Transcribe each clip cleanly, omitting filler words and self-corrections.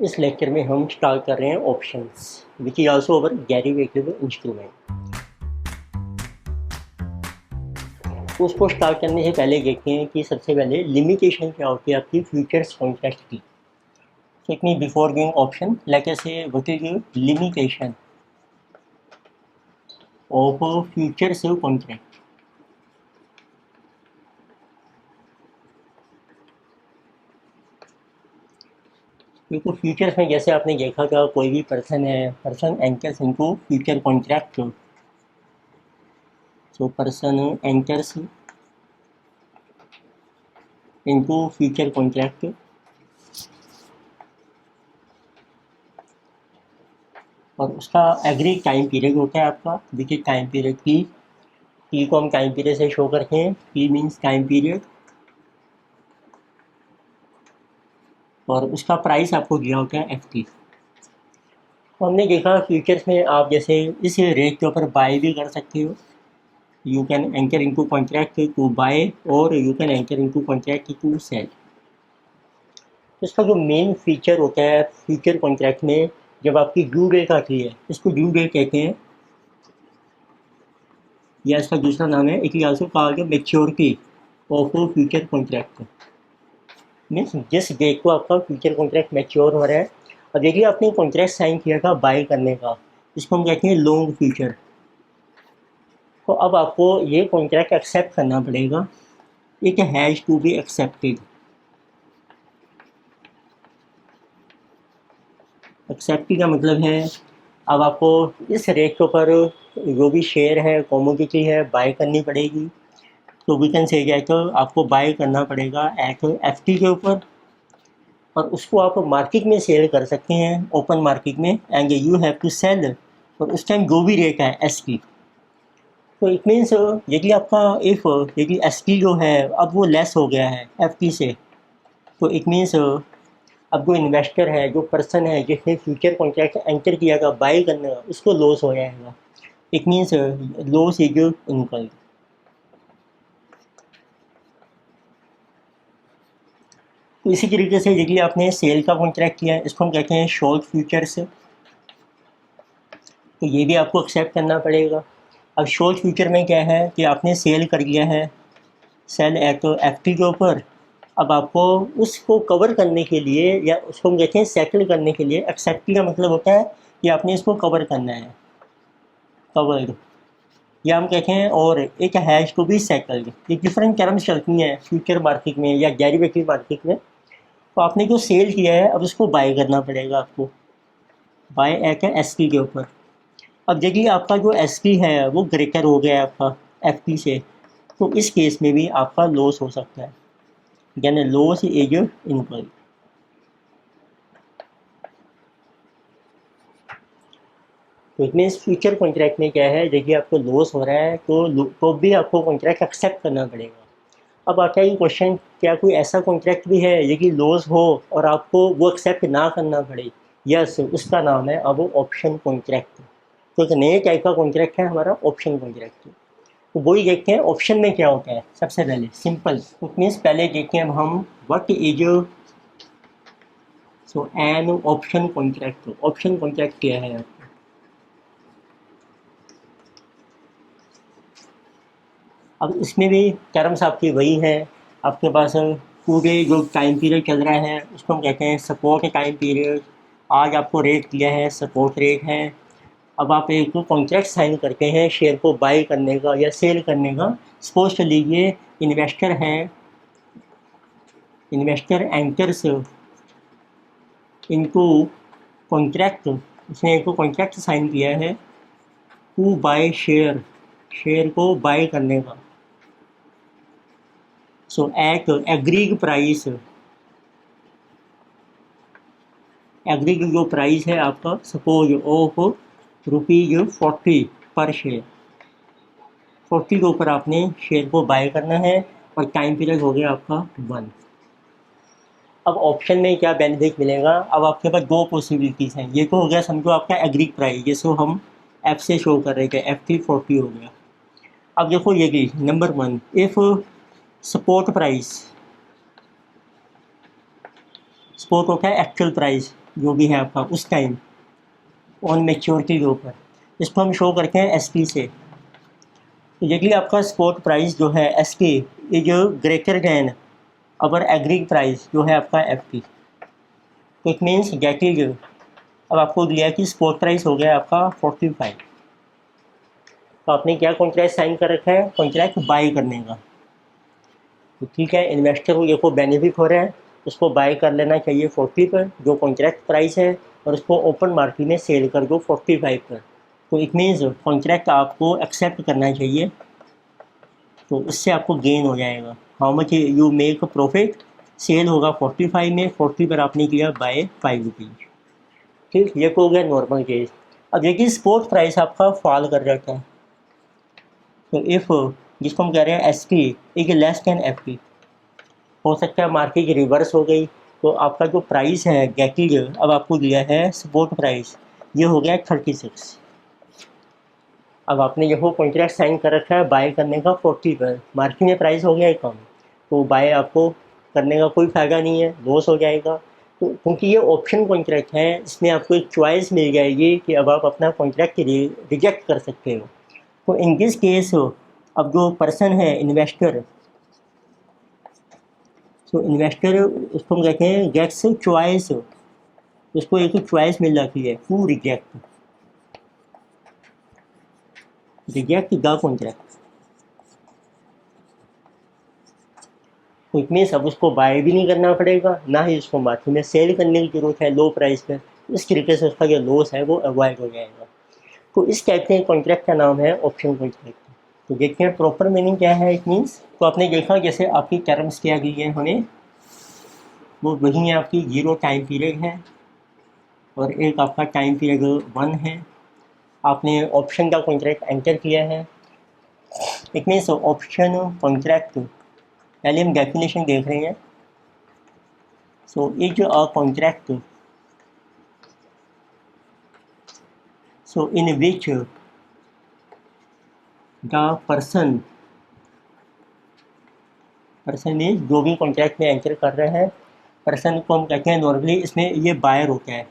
इस लेक्चर में हम स्टार्ट कर रहे हैं options which is also our derivative instrument. तो उसको स्टार्ट करने से पहले देखते हैं कि सबसे पहले लिमिटेशन क्या होती है आपकी फ्यूचर्स कॉन्ट्रैक्ट की। So it mean before giving option let us say what is limitation of futures contract. क्योंकि फ्यूचर्स में जैसे आपने देखा था कोई भी पर्सन है, person enters into future contract. So person enters into future contract और उसका एग्री टाइम पीरियड होता है आपका। देखिए टाइम पीरियड टी को हम टाइम पीरियड से शो करते हैं। टी मीन्स टाइम पीरियड और उसका प्राइस आपको दिया होता है एफ टी। तो हमने देखा फ्यूचर्स में आप जैसे इस रेट के ऊपर बाय भी कर सकते हो। You can enter into contract to buy or you can enter into contract to sell. तो इसका जो मेन फीचर होता है फ्यूचर कॉन्ट्रैक्ट में, जब आपकी ड्यू डेट आती है, इसको ड्यू डेट कहते हैं या इसका दूसरा नाम है it is also called maturity of future contract. Means जिस डेट को आपका फ्यूचर कॉन्ट्रैक्ट मैच्योर हो रहा है, और देखिए आपने कॉन्ट्रैक्ट साइन किया था बाय करने का, इसको हम कहते हैं लॉन्ग फ्यूचर। तो अब आपको ये कॉन्ट्रैक्ट एक्सेप्ट करना पड़ेगा। It has to be accepted. Accepted का मतलब है अब आपको इस रेट के ऊपर जो भी शेयर है, कमोडिटी है, बाय करनी पड़ेगी। तो वी कैन से तो आपको बाय करना पड़ेगा एट एफ टी के ऊपर और उसको आप मार्केट में सेल कर सकते हैं, ओपन मार्केट में, and you have to sell. और उस टाइम जो भी रेट है एस टी, तो इट मीन्स यदि आपका यदि एस टी जो है अब वो लेस हो गया है एफ टी से, तो इट मीन्स अब जो इन्वेस्टर है, जो पर्सन है जिसने फ्यूचर कॉन्ट्रैक्ट एंटर किया था बाय करने का, उसको लॉस हो जाएगा। It means loss is income. तो इसी तरीके से यदि आपने सेल का कॉन्ट्रैक्ट किया है, इसको हम कहते हैं शॉर्ट फ्यूचर्स। तो ये भी आपको एक्सेप्ट करना पड़ेगा। अब शॉर्ट फ्यूचर में क्या है कि आपने सेल कर लिया है, सेल एट एफ टी के ऊपर। अब आपको उसको कवर करने के लिए, या उसको हम कहते हैं सेटल करने के लिए, एक्सेप्ट का मतलब होता है कि आपने इसको कवर करना है, कवर्ड, या हम कहते हैं और एक हैज़ टू बी सेटल्ड। ये डिफरेंट टर्म्स चलती हैं फ्यूचर मार्केट में या डेरिवेटिव मार्केट में। तो आपने जो सेल किया है अब उसको बाय करना पड़ेगा आपको, बाय एट एस पी के ऊपर। अब देखिए आपका जो एस पी है वो ग्रेटर हो गया है आपका एफ पी से, तो इस केस में भी आपका लॉस हो सकता है, यानी लॉस इज इनकम। तो इट मीन्स फ्यूचर कॉन्ट्रैक्ट में क्या है, देखिए आपको लॉस हो रहा है तो भी आपको कॉन्ट्रैक्ट एक्सेप्ट करना पड़ेगा। अब आता है क्वेश्चन, क्या कोई ऐसा कॉन्ट्रैक्ट भी है यदि लॉस हो और आपको वो एक्सेप्ट ना करना पड़े? यस, उसका नाम है अब ऑप्शन कॉन्ट्रैक्ट। तो एक नए टाइप का कॉन्ट्रैक्ट है हमारा ऑप्शन कॉन्ट्रैक्ट। तो वही देखते हैं ऑप्शन में क्या होता है। सबसे पहले सिंपल, इट मीन्स पहले देखते हैं हम what is so an option contract. Option contract क्या है? अब इसमें भी टर्म्स आपकी वही हैं। आपके पास पूरे जो टाइम पीरियड चल रहा है उसको हम कहते हैं सपोर्ट टाइम पीरियड। आज आपको रेट दिया है, सपोर्ट रेट है। अब आप एक कॉन्ट्रैक्ट साइन करते हैं शेयर को बाय करने का या सेल करने का। सपोज कर लीजिए इन्वेस्टर है, इन्वेस्टर एंटर्स इनटू कॉन्ट्रैक्ट, उसने एक कॉन्ट्रैक्ट साइन किया है टू बाय शेयर, शेयर को बाय करने का। सो एट एग्रीड प्राइस, एग्रीड जो प्राइस है आपका सपोज ऑफ ₹40 पर शेयर, 40 के ऊपर आपने शेयर को बाय करना है और टाइम पीरियड हो गया आपका 1। अब ऑप्शन में क्या बेनिफिट मिलेगा? अब आपके पास दो पॉसिबिलिटीज़ हैं। ये तो हो गया समझो आपका एग्रीड प्राइस, जिसको हम एफ से शो कर रहे थे, एफ थी 40 हो गया। अब देखो ये भी number 1, if support price, support होता है एक्चुअल प्राइस, जो भी है आपका उस टाइम ऑन मैच्योरिटी के ऊपर, इसको हम शो करते हैं SP से। तो यदि आपका स्पॉट प्राइस जो है SP is greater than our agreed price जो है आपका FP, तो इट मीन्स दैट इज, अब आपको दिया कि स्पॉट प्राइस हो गया आपका 45, तो आपने क्या कॉन्ट्रैक्ट साइन कर रखा है, कॉन्ट्रैक्ट बाई करने का। तो ठीक है, इन्वेस्टर को देखो बेनिफिट हो रहा है, उसको बाय कर लेना चाहिए 40 पर जो कॉन्ट्रैक्ट प्राइस है, और उसको ओपन मार्केट में सेल कर दो 45 पर। तो इट मीन्स कॉन्ट्रैक्ट आपको एक्सेप्ट करना चाहिए, तो उससे आपको गेन हो जाएगा। How much you make profit, sell होगा 45 में, 40 पर आपने किया बाय 5 रुपीज़। ठीक, ये हो गया नॉर्मल केस। अब देखिए स्पॉट प्राइस आपका फॉल कर जाता है, तो इफ़, जिसको हम कह रहे हैं SP is less than FP, हो सकता है मार्केट रिवर्स हो गई, तो आपका जो प्राइस है गैटिज अब आपको दिया है सपोर्ट प्राइस, ये हो गया 36। अब आपने ये कॉन्ट्रैक्ट साइन कर रखा है बाय करने का 40 पर, मार्केट में प्राइस हो गया कम, तो बाय आपको करने का कोई फ़ायदा नहीं है, लॉस हो जाएगा। तो क्योंकि ये ऑप्शन कॉन्ट्रैक्ट है, इसमें आपको एक चॉइस मिल जाएगी कि अब आप अपना कॉन्ट्रैक्ट रिजेक्ट कर सकते हो। तो इन दिस केस अब जो पर्सन है इन्वेस्टर, तो इन्वेस्टर उसको हम कहते हैं गेट्स चॉइस, उसको एक चॉइस मिल जाती है टू रिजेक्ट द कॉन्ट्रैक्ट। तो इतने सब उसको बाय भी नहीं करना पड़ेगा, ना ही उसको मार्केट में सेल करने की जरूरत है लो प्राइस पर, इस तरीके से उसका जो लॉस है वो अवॉइड हो जाएगा। तो इस टाइप के कॉन्ट्रैक्ट का नाम है ऑप्शन कॉन्ट्रैक्ट। तो देखते हैं प्रॉपर मीनिंग क्या है इट मीन्स। तो आपने देखा जैसे आपकी टर्म्स क्या दी है हमें, वो वही है आपकी 0 टाइम पीरियड है, और एक आपका टाइम पीरियड 1 है। आपने ऑप्शन का कॉन्ट्रैक्ट एंटर किया है, इट मीन्स ऑप्शन कॉन्ट्रैक्ट, पहले हम डेफिनेशन देख रहे हैं। So is a contract so in which the person means जो भी कॉन्ट्रैक्ट में एंटर कर रहे हैं, पर्सन को हम कहते हैं नॉर्मली, इसमें ये बायर होता है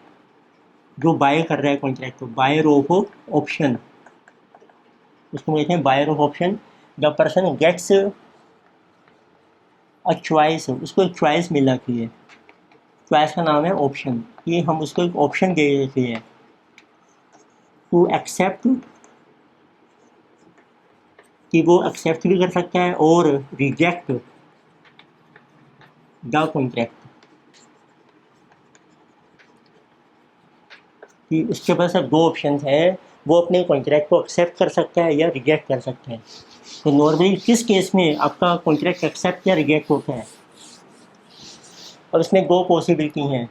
जो बाय कर रहा है कॉन्ट्रैक्ट को, बायर ऑफ ऑप्शन, उसको कहते हैं buyer of option. The person gets a choice, उसको एक चॉइस मिल जाती है, चॉइस का नाम है ऑप्शन, ये हम उसको एक ऑप्शन दे देते हैं टू एक्सेप्ट, कि वो एक्सेप्ट भी कर सकता है और रिजेक्ट द कॉन्ट्रैक्ट, कि उसके पास अब 2 ऑप्शन हैं, वो अपने कॉन्ट्रैक्ट को एक्सेप्ट कर सकता है या रिजेक्ट कर सकते हैं। तो नॉर्मली किस केस में आपका कॉन्ट्रैक्ट एक्सेप्ट या रिजेक्ट होता है, और इसमें 2 पॉसिबिलिटी हैं।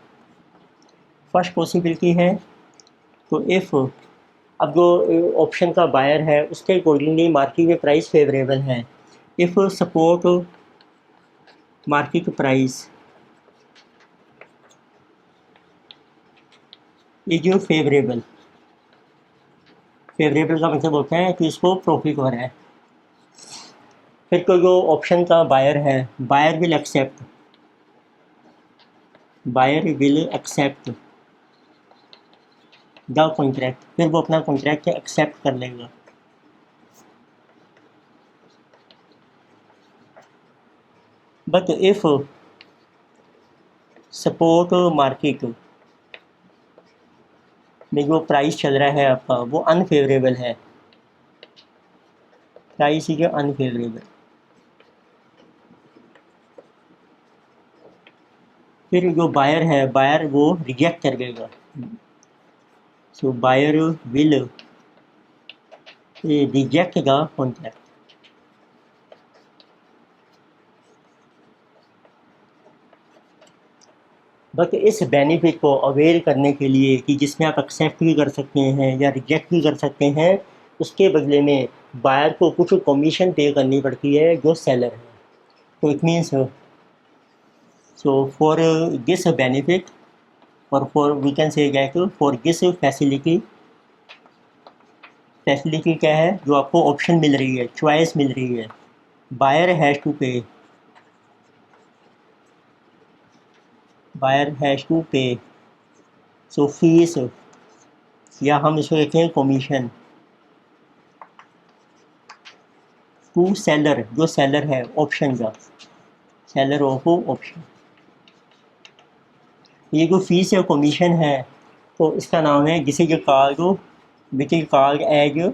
फर्स्ट पॉसिबिलिटी है, तो इफ़, अब जो ऑप्शन का बायर है उसके अकॉर्डिंगली मार्केट में प्राइस फेवरेबल है, if support market price is favourable, favourable का मतलब होता है कि इसको प्रॉफिट हो रहा है। फिर तो जो ऑप्शन का बायर है, buyer will accept the contract, फिर वो अपना कॉन्ट्रैक्ट एक्सेप्ट कर लेगा। बट इफ़ सपोर्ट मार्केट में जो प्राइस चल रहा है आपका वो अनफेवरेबल है, प्राइस इज अनफेवरेबल, फिर जो बायर है, बायर वो रिजेक्ट कर देगा। So buyer will reject the contract. But इस बेनिफिट को अवेल करने के लिए कि जिसमें आप एक्सेप्ट भी कर सकते हैं या रिजेक्ट भी कर सकते हैं, उसके बदले में बायर को कुछ कमीशन पे करनी पड़ती है जो सेलर है। तो it means, so for this benefit, और for we can say that for this facility क्या है, जो आपको ऑप्शन मिल रही है, चॉइस मिल रही है, बायर हैज़ टू पे सो फीस, या हम इसको कहते हैं कमीशन, टू सेलर, जो सेलर है ऑप्शन का, सेलर ऑफ ऑप्शन। ये जो फीस या कमीशन है तो इसका नाम है जिसे जो card which is card as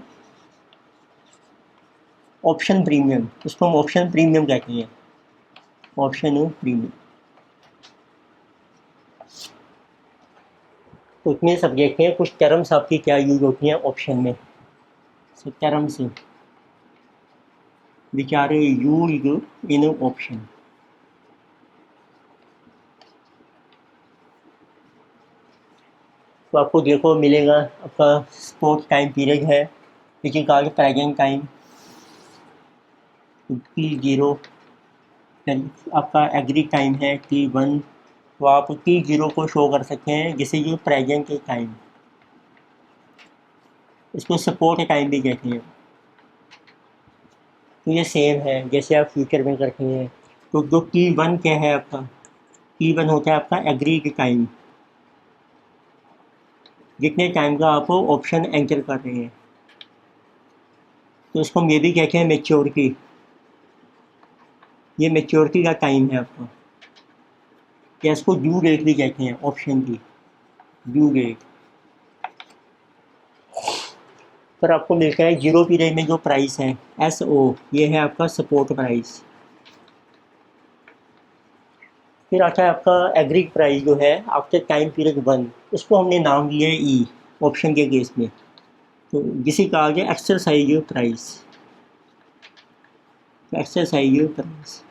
option premium, इसको हम ऑप्शन प्रीमियम कहते हैं, ऑप्शन प्रीमियम। तो इतने सब्जेक्ट हैं, कुछ टर्म्स आपकी क्या यूज होती हैं ऑप्शन में। So terms which are used in option. तो आपको देखो मिलेगा आपका स्पोर्ट टाइम पीरियड है which is called present time, T0, आपका एग्री टाइम है T1। तो आप T0 को शो कर सकते हैं जिसे ये प्रेजेंट टाइम, इसको सपोर्ट टाइम भी कहते हैं। तो ये सेम है जैसे आप फ्यूचर में करते हैं। तो जो T1 क्या है आपका, T1 होता है आपका एग्री टाइम, जितने टाइम का आप ऑप्शन एंटर कर रहे हैं। तो इसको हम ये भी कहते हैं मैच्योरिटी, ये मैच्योरिटी का टाइम है आपका, या इसको ड्यू डेट भी कहते हैं ऑप्शन की, ड्यू डेट। पर आपको मिलता है जीरो पीरियड में जो प्राइस है SO, ये है आपका सपोर्ट प्राइस। फिर आता है आपका एग्रीड प्राइस जो है आफ्टर टाइम पीरियड 1, उसको हमने नाम दिया है E ऑप्शन के केस में। तो जिसे कहा गया exercise price, exercise price.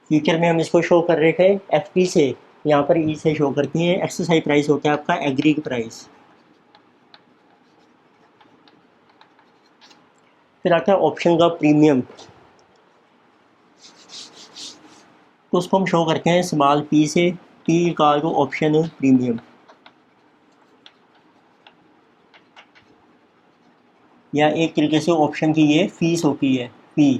Future में हम इसको शो कर रहे थे FP से, यहाँ पर E से शो करती हैं। एक्सरसाइज प्राइस होता है आपका एग्रीड प्राइस। फिर आता है ऑप्शन का प्रीमियम, तो उसको हम शो करते हैं स्मॉल p से, P का जो ऑप्शन प्रीमियम, या एक तरीके से ऑप्शन की ये फीस होती है P।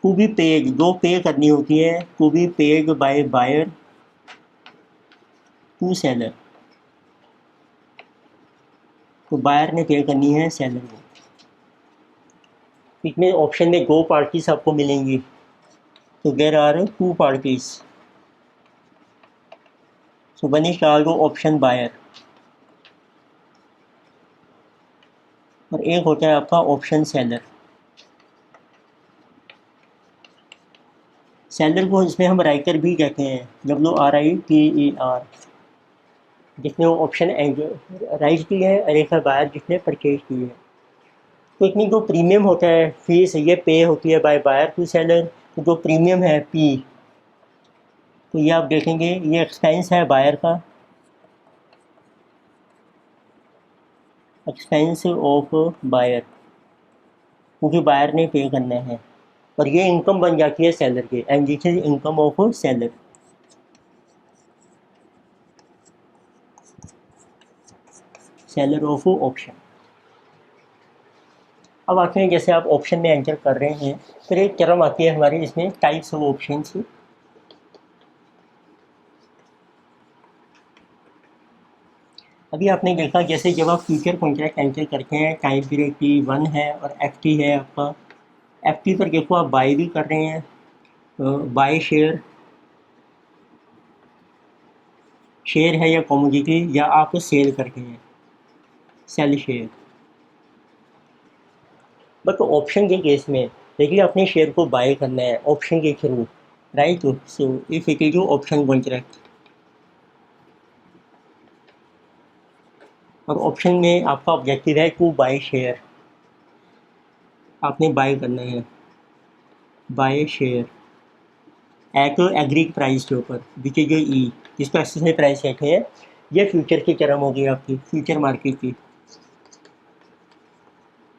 टू बी पेड, जो पे करनी होती है, to be paid by buyer to seller, तो बायर ने पे करनी है सेलर को। इसमें ऑप्शन में दो पार्टीज आपको मिलेंगी, तो there are two parties. So one is called option buyer, और एक होता है आपका ऑप्शन सेलर। सेलर को इसमें हम राइटर भी कहते हैं, WRITER, जिसने वो ऑप्शन राइट की है, और एक है बायर जिसने परचेज की है। तो इसमें जो प्रीमियम होता है फीस, ये पे होती है बाय बायर टू सेलर। तो जो प्रीमियम है P, तो ये आप देखेंगे ये एक्सपेंस है बायर का, एक्सपेंस ऑफ बायर, क्योंकि बायर ने पे करना है, और ये इनकम बन जाती है सेलर के, and this is income of seller. Seller of option. अब आते हैं जैसे आप ऑप्शन में एंटर कर रहे हैं, फिर एक टर्म आती है हमारी इसमें टाइप्स ऑफ ऑप्शन। अभी आपने देखा जैसे जब आप फ्यूचर कॉन्ट्रैक्ट एंटर करते हैं, टाइम पीरियड T1 है और FT है आपका। FT पर देखो आप बाई भी कर रहे हैं, बाय शेयर, शेयर है या कमोडिटी, या आप सेल करते हैं, सेल शेयर। बट ऑप्शन के केस में देखिए अपने शेयर को बाय करना है ऑप्शन के through, right. So if it is option contract, और ऑप्शन में आपका ऑब्जेक्टिव है टू बाय शेयर, आपने बाय करना है, buy share at agreed price के ऊपर, विच इज E, जिसको एक्सरसाइज प्राइस कहते हैं। ये फ्यूचर की टर्म होगी आपकी, फ्यूचर मार्केट की।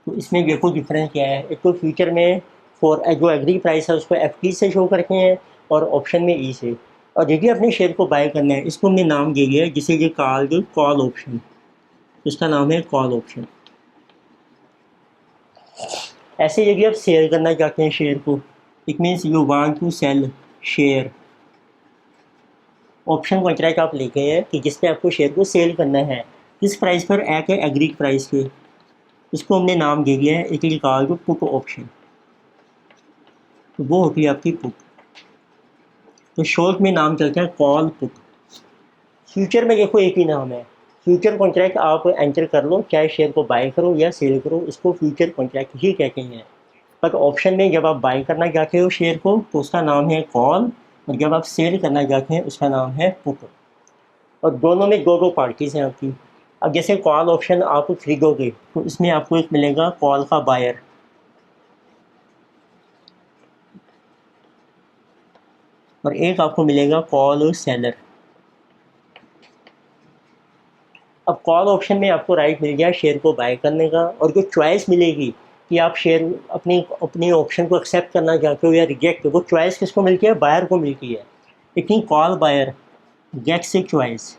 तो इसमें देखो डिफरेंस क्या है, एक तो फ्यूचर में फॉर जो एग्री प्राइस है उसको FT से शो करते हैं, और ऑप्शन में E से। और देखिए अपने शेयर को बाय करना है, इसको हमने नाम दे दिया है जिसे ये कॉल्ड कॉल ऑप्शन, इसका नाम है कॉल ऑप्शन। ऐसे यदि आप सेल करना चाहते हैं शेयर को, it means you want to sell share, option contract आप लेके हैं कि जिसमें आपको शेयर को सेल करना है किस प्राइस पर, एक है एग्रीड प्राइस पे, इसको हमने नाम दे दिया है, एक लिखा है पुट ऑप्शन, तो वो होती है आपकी पुट। तो शॉर्ट में नाम चलता है कॉल पुट। फ्यूचर में देखो एक ही नाम है, फ्यूचर कॉन्ट्रैक्ट आप एंटर कर लो, चाहे शेयर को बाय करो या सेल करो, इसको फ्यूचर कॉन्ट्रैक्ट ही कहते हैं। पर ऑप्शन में जब आप बाय करना चाहते हो शेयर को तो उसका नाम है कॉल, और जब आप सेल करना चाहते हैं उसका नाम है पुट। और दोनों में दो दो पार्टीज़ हैं आपकी। अब जैसे कॉल ऑप्शन आप खरीदोगे तो इसमें आपको एक मिलेगा कॉल का बायर, और एक आपको मिलेगा कॉल सेलर। अब कॉल ऑप्शन में आपको राइट मिल गया शेयर को बाय करने का, और जो चॉइस मिलेगी कि आप शेयर अपनी अपनी ऑप्शन को एक्सेप्ट करना चाहते हो या रिजेक्ट, वो चॉइस किसको मिलती है, बायर को मिलती है। लेकिन call buyer gets a choice,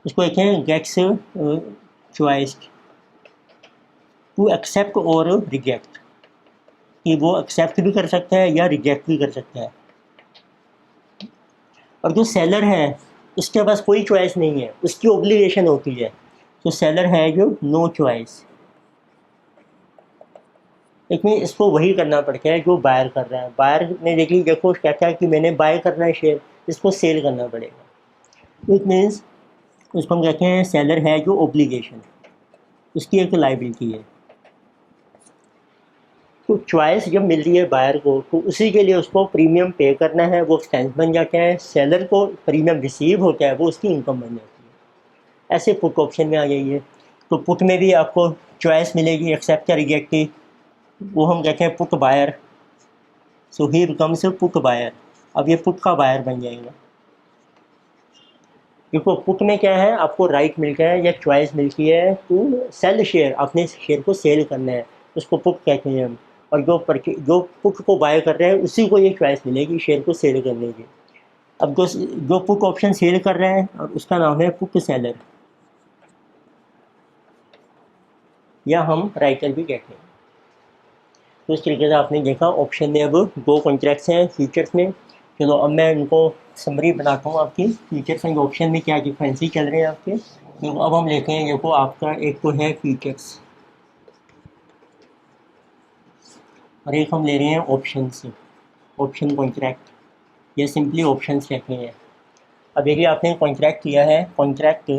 इसको देखें गेट्स चॉइस टू एक्सेप्ट और रिजेक्ट, कि वो एक्सेप्ट भी कर सकता है या रिजेक्ट भी कर सकता है। और जो सेलर है उसके पास कोई चॉइस नहीं है, उसकी ऑब्लिगेशन होती है। तो सेलर है जो नो चॉइस, लेकिन इसको वही करना पड़ता है जो बायर कर रहा है। बायर ने देखो कहता है कि मैंने बाय करना है शेयर, इसको सेल करना पड़ेगा। इट मीन्स उसको हम कहते हैं सेलर है जो ऑब्लिगेशन, उसकी एक लाइबिलिटी है। तो चॉइस जब मिल रही है बायर को तो उसी के लिए उसको प्रीमियम पे करना है, वो एक्सपेंस बन जाता है। सेलर को प्रीमियम रिसीव होता है, वो उसकी इनकम बन जाती है। ऐसे पुट ऑप्शन में आ जाइए, तो पुट में भी आपको चॉइस मिलेगी एक्सेप्ट या रिजेक्ट की, वो हम कहते हैं put buyer. So he becomes put buyer, अब ये पुट का बायर बन जाएगा। देखो पुट में क्या है, आपको राइट मिलता है या चॉइस मिलती है टू सेल शेयर, अपने शेयर को सेल करना है, उसको पुट कहते हैं हम। और जो पुट को बाय कर रहे हैं उसी को ये चॉइस मिलेगी शेयर को सेल करने की। अब जो पुट ऑप्शन सेल कर रहे हैं और उसका नाम है पुट सेलर, या हम राइटर भी कहते हैं। तो इस तरीके से आपने देखा ऑप्शन में अब दो कॉन्ट्रैक्ट्स हैं फ्यूचर्स में। चलो अब मैं इनको समरी बनाता हूँ आपकी, फ्यूचर्स एंड ऑप्शन में क्या डिफरेंसी चल रहे हैं आपके। तो अब हम लेते हैं, देखो आपका एक तो है फ्यूचर्स और एक हम ले रहे हैं ऑप्शन से, ऑप्शन कॉन्ट्रैक्ट या सिंपली ऑप्शन कहते हैं। अब देखिए आपने कॉन्ट्रैक्ट किया है, कॉन्ट्रैक्ट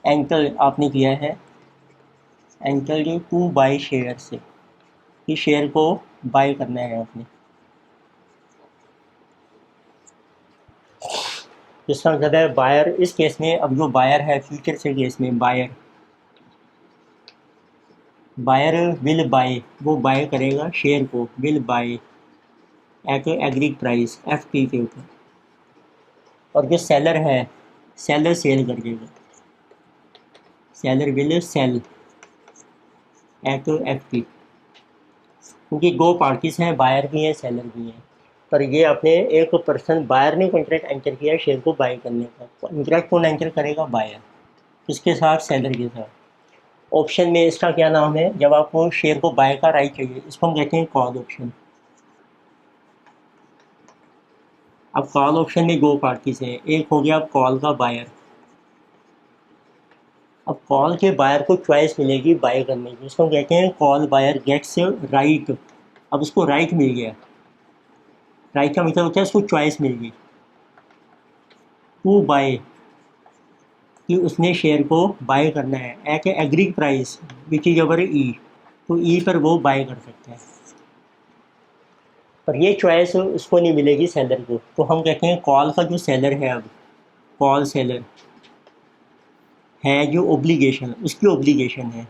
एंकर आपने किया है, एंकर टू बाई शेयर से, कि शेयर को बाय करना है आपने। जिसका मतलब है बायर, इस केस में अब जो बायर है फ्यूचर से केस में बायर विल बाय, वो बाय करेगा शेयर को, will buy at agreed price FP के ऊपर। और जो सेलर है, सेलर सेल कर देगा, seller will sell at FP। क्योंकि दो पार्टीज़ हैं, बायर भी हैं सेलर भी हैं। पर ये अपने एक पर्सन बायर ने कॉन्ट्रैक्ट एंटर किया शेयर को बाय करने का, कॉन्ट्रैक्ट कौन एंटर करेगा, बायर, किसके साथ, सेलर के साथ। ऑप्शन में इसका क्या नाम है, जब आपको शेयर को बाय का राइट चाहिए, इसको हम कहते हैं कॉल ऑप्शन। अब कॉल ऑप्शन में दो पार्टीज हैं, एक हो गया अब कॉल का बायर। अब कॉल के बायर को चॉइस मिलेगी बाय करने की, इसको हम कहते हैं कॉल बायर गेट्स राइट। अब उसको राइट मिल गया, राइट का मतलब होता है उसको चॉइस मिल गई टू बाय, कि उसने शेयर को बाय करना है at agreed price which is over E, तो ई पर वो बाय कर सकता है। पर ये चॉइस उसको नहीं मिलेगी सेलर को, तो हम कहते हैं कॉल का जो सेलर है, अब कॉल सेलर है जो ओब्लिगेशन, उसकी ओब्लिगेशन है।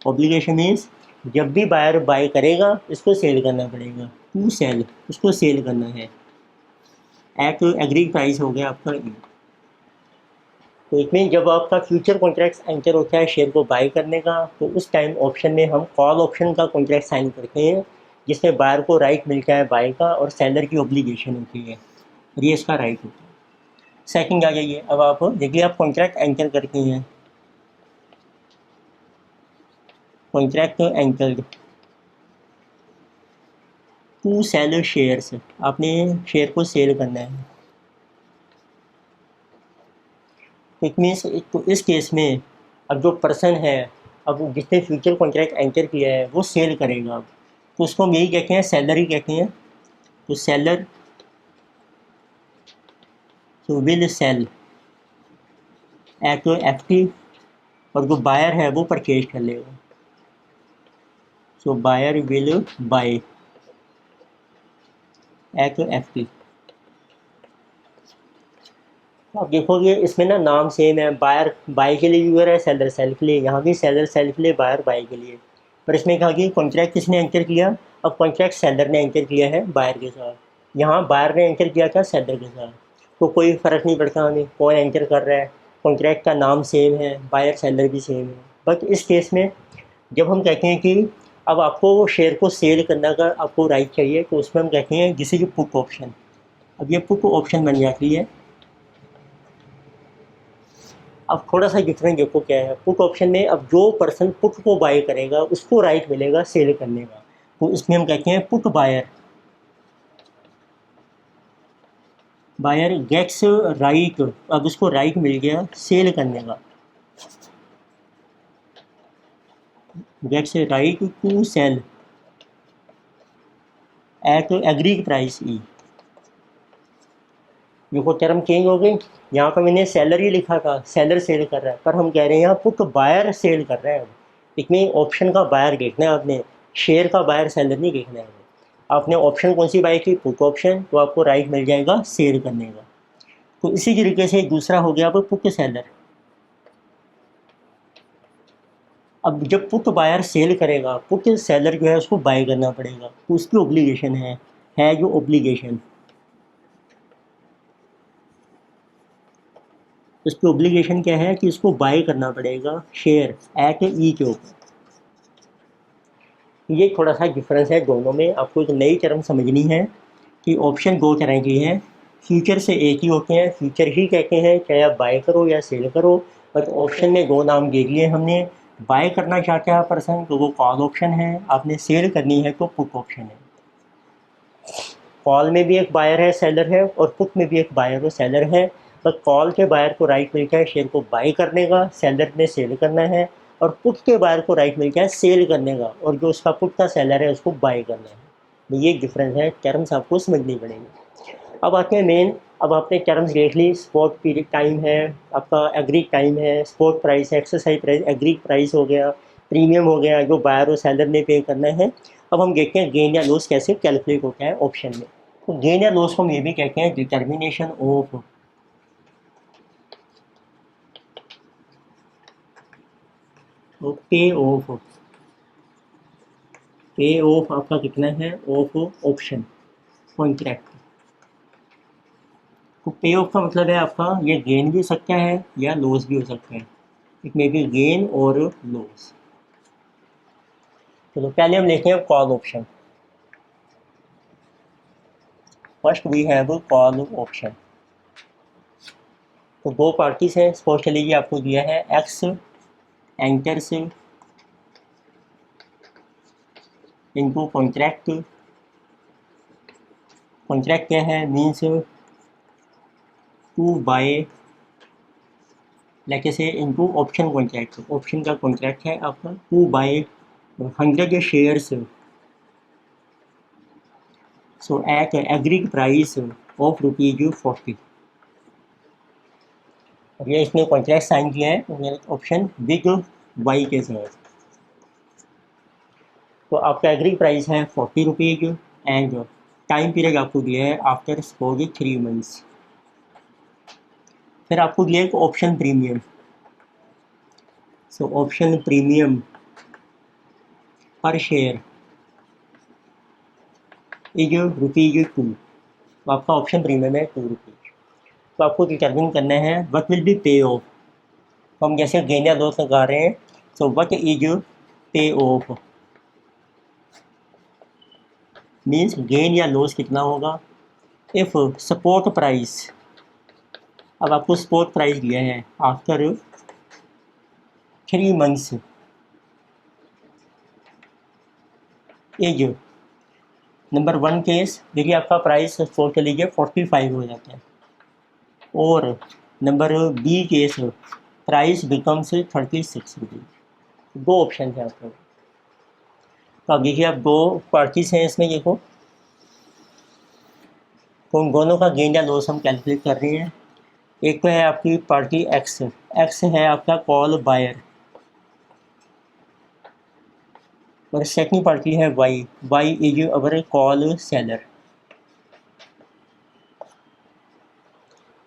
ओब्लिगेशन मीन्स जब भी बायर बाय करेगा इसको सेल करना पड़ेगा, टू सेल, उसको सेल करना है एट एग्रीड प्राइस हो गया आपका ई। तो इसमें जब आपका फ्यूचर कॉन्ट्रैक्ट एंटर होता है शेयर को बाय करने का, तो उस टाइम ऑप्शन में हम कॉल ऑप्शन का कॉन्ट्रैक्ट साइन करते हैं, जिसमें बायर को राइट मिलता है बाय का और सेलर की ऑब्लिगेशन होती है, और ये इसका राइट होता है। सेकंड आ जाइए, अब आप देखिए आप कॉन्ट्रैक्ट एंटर करते हैं, contract entered, to sell shares, आपने शेयर को सेल करना है। इट मीन्स तो इस केस में अब जो पर्सन है, अब जिसने फ्यूचर कॉन्ट्रैक्ट एंटर किया है वो सेल करेगा, अब तो उसको हम यही कहते हैं, सेलर ही कहते हैं। तो सेलर तो विल सेल एट एफटी, और जो बायर है वो परचेज कर लेगा। So buyer will buy at F T. आप देखोगे इसमें ना नाम सेम है, बायर बाय के लिए यूज़र है, सेलर सेल के लिए, यहाँ भी सेलर सेल के लिए, बायर बाय के लिए। पर इसमें कहा कि कॉन्ट्रैक्ट किसने एंटर किया, अब कॉन्ट्रैक्ट सेलर ने एंटर किया है बायर के साथ, यहाँ बायर ने एंटर किया था सेलर के साथ। तो कोई फ़र्क नहीं पड़ता हमें कौन एंटर कर रहा है, कॉन्ट्रैक्ट का नाम सेम है, बायर सेलर भी सेम है। बट इस केस में जब हम कहते हैं कि अब आपको शेयर को सेल करने का आपको राइट चाहिए, तो उसमें हम कहते हैं दिस इज पुट ऑप्शन। अब ये पुट ऑप्शन बन जाती है। अब थोड़ा सा डिफरेंस देखो क्या है, पुट ऑप्शन में अब जो पर्सन पुट को बाय करेगा उसको राइट मिलेगा सेल करने का, तो इसमें हम कहते हैं put buyer. Buyer gets right, अब उसको राइट मिल गया सेल करने का, gets right to sell at agreed price E. देखो टर्म चेंज हो गई, यहाँ पर मैंने सेलर ही लिखा था, सेलर सेल कर रहा है, पर हम कह रहे हैं यहाँ पुट बायर सेल कर रहा है। इसमें ऑप्शन का बायर देखना है आपने, शेयर का बायर सेलर नहीं देखना है। आपने ऑप्शन कौन सी बाय की, पुट ऑप्शन, तो आपको राइट मिल जाएगा सेल करने का। तो इसी तरीके से दूसरा हो गया अब पुट सेलर। अब जब पुट बायर सेल करेगा, पुट सेलर जो है उसको बाय करना पड़ेगा, तो उसकी ओब्लिगेशन है जो ओब्लिगेशन, उसकी ओब्लिगेशन क्या है कि इसको बाय करना पड़ेगा शेयर एट ई के ऊपर। ये थोड़ा सा डिफरेंस है दोनों में, आपको एक नई टर्म समझनी है कि ऑप्शन दो तरह की हैं, फ्यूचर से एक ही होते हैं, फ्यूचर ही कहते हैं चाहे आप बाय करो या सेल करो। बट ऑप्शन में दो नाम दे दिए हमने, बाय करना चाहता है पर्सन तो वो कॉल ऑप्शन है, आपने सेल करनी है तो पुट ऑप्शन है। कॉल में भी एक बायर है सेलर है, और पुट में भी एक बायर और सेलर है। बस कॉल के बायर को राइट मिलता है शेयर को बाय करने का, सेलर ने सेल करना है, और पुट के बायर को राइट मिलता है सेल करने का, और जो उसका पुट का सेलर है उसको बाय करना है। तो ये डिफरेंस है, टर्म्स आपको समझनी पड़ेगी। अब आते हैं मेन, अब आपने टर्म्स देख ली, स्पॉट पीरियड टाइम है, आपका एग्रीड टाइम है, स्पॉट प्राइस है, एक्सरसाइज प्राइस, एग्रीड प्राइस हो गया, प्रीमियम हो गया जो बायर और सेलर ने पे करना है। अब हम देखते हैं गेन या लॉस कैसे कैलकुलेट होता है ऑप्शन में। तो गेन या लॉस को हम ये भी कहते हैं डिटर्मिनेशन ऑफ पे ऑफ, पे ऑफ आपका कितना है, ऑफ ऑप्शन कॉन्ट्रैक्ट। तो पे ऑफ का मतलब है आपका ये गेन भी हो सकता है या लॉस भी हो सकता है, इट मे बी गेन और लॉस। चलो पहले हम लेते हैं call option. First we have call option. तो दो पार्टीज हैं, सपोज के लिए आपको दिया है एक्स एंटर्स इनको कॉन्ट्रैक्ट। कॉन्ट्रैक्ट क्या है, मीन्स टू बाय, लाइक से इनको ऑप्शन कॉन्ट्रैक्ट, ऑप्शन का कॉन्ट्रैक्ट है आपका to buy 100 shares, so at agreed price of ₹40। और ये इसने कॉन्ट्रैक्ट साइन किया है ऑप्शन बिग वाई के साथ। तो आपका एग्री प्राइस है ₹40 एंड टाइम पीरियड आपको दिया है आफ्टर सपोज 3 मंथ्स। फिर आपको दिया है option premium, so option premium पर शेयर इज ₹2। तो आपका ऑप्शन प्रीमियम है ₹2। तो आपको डिटर्मिन करना है व्हाट विल बी पे ऑफ। तो हम जैसे गेन या लॉस लगा रहे हैं, सो what is pay of means gain या लॉस कितना होगा। इफ़ सपोर्ट प्राइस, अब आपको सपोर्ट प्राइस दिया है after 3 months is number 1 case देखिए आपका प्राइस सोच के लीजिए 45 हो जाता है, और number B case price becomes 36 rupees. दो ऑप्शन है आपके। तो अब देखिए आप दो पार्टीज हैं इसमें, देखो तो उन दोनों का गेन या लॉस हम कैलकुलेट कर रहे हैं। एक तो है आपकी पार्टी एक्स, एक्स है आपका कॉल बायर, और सेकंड पार्टी है Y, Y is our call seller.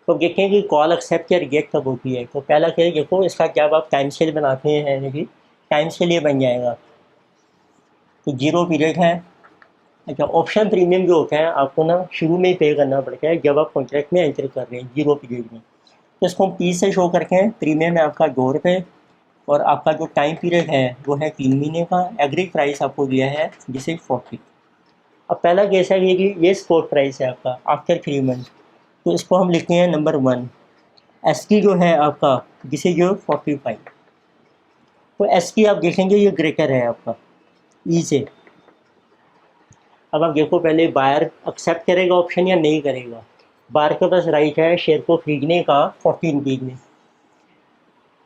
तो देखें कि कॉल एक्सेप्ट या रिजेक्ट कब होती है। तो पहला क्या है, देखो इसका जब आप टाइम स्केल बनाते हैं, देखिए टाइम स्केल ये बन जाएगा तो 0 पीरियड है। अच्छा, ऑप्शन प्रीमियम जो होता है आपको ना शुरू में ही पे करना पड़ता है जब आप कॉन्ट्रैक्ट में एंटर कर रहे हैं 0 पीरियड में। तो इसको हम 30 से शो करके हैं। प्रीमियम है आपका 2 रुपये, और आपका जो टाइम पीरियड है वो है 3 महीने का। एग्री प्राइस आपको दिया है जिसे 40। अब पहला केस है ये स्पॉट प्राइस है आपका आफ्टर 3 मंथ, तो इसको हम लिखते हैं नंबर 1। एस की जो है आपका जिसे जो 45, तो एस की आप देखेंगे ये ग्रेटर है आपका ई से। अब आप देखो पहले बायर एक्सेप्ट करेगा ऑप्शन या नहीं करेगा। बायर के पास राइट है शेयर को खरीदने का 40 रुपीज़ में,